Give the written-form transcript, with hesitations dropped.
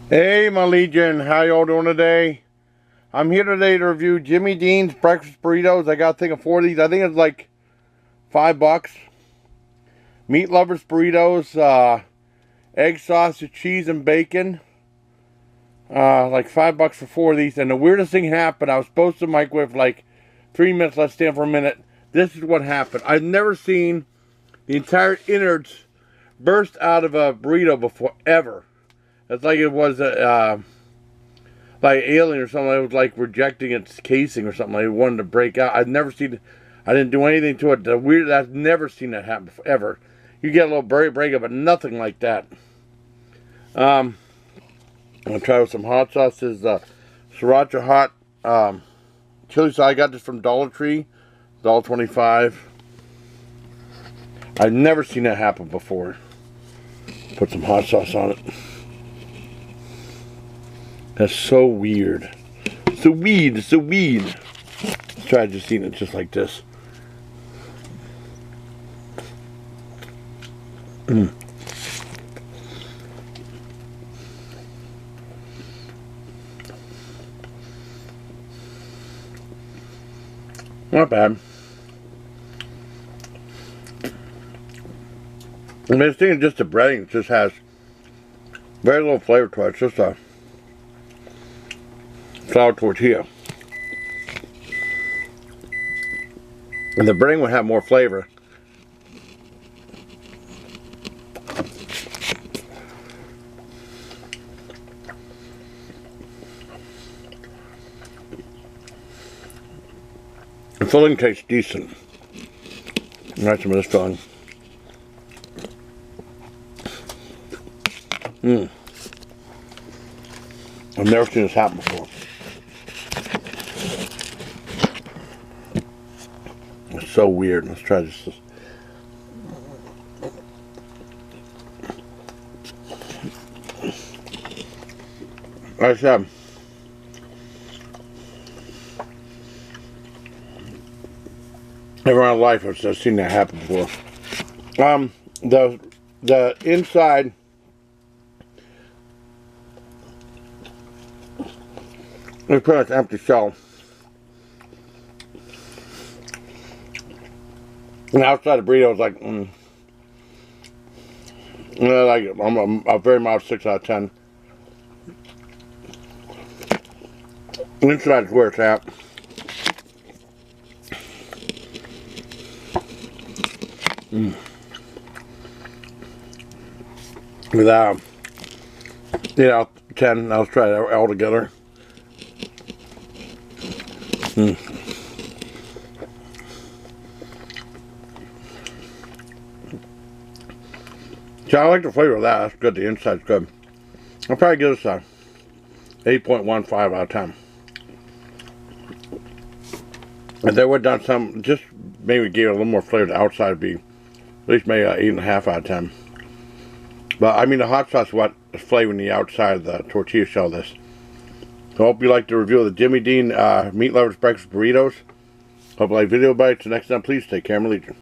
Hey my Legion, how y'all doing today? I'm here today to review Jimmy Dean's breakfast burritos. I got a thing of 4 of these. I think it's like $5. Meat lovers burritos, egg sausage, cheese, and bacon. Like $5 for 4 of these. And the weirdest thing happened. I was supposed to microwave like 3 minutes. Let's stand for a minute. This is what happened. I've never seen the entire innards burst out of a burrito before, ever. It's like it was a like alien or something. It was like rejecting its casing or something. Like it wanted to break out. I've never seen it. I didn't do anything to it. The weird. I've never seen that happen before, ever. You get a little breakup, but nothing like that. I'm gonna try with some hot sauces. Sriracha hot chili sauce. I got this from Dollar Tree. $1.25. I've never seen that happen before. Put some hot sauce on it. That's so weird. So weird, so weird. Let's try just eating it just like this. Not bad. I mean, this thing is just the breading. It just has very little flavor to it. It's just a flour tortilla. And the breading would have more flavor. The filling tastes decent. Nice some of this filling. I've never seen this happen before. It's so weird. Let's try this. Like I said, never in my life I've seen that happen before. The inside is pretty much empty shell. And outside the burrito is like, I'm a very mild 6 out of 10. Inside is where it's at. Without, 10. Let's try it all together. So I like the flavor of that. That's good. The inside's good. I'll probably give this a 8.15 out of 10. If they would have done some, just maybe give it a little more flavor, the outside would be at least maybe an 8.5 out of 10. But I mean, the hot sauce is what is flavoring the outside of the tortilla shell of this. So I hope you like the review of the Jimmy Dean Meat Lovers Breakfast Burritos. Hope you like video bites. Next time, please take care, my Legion.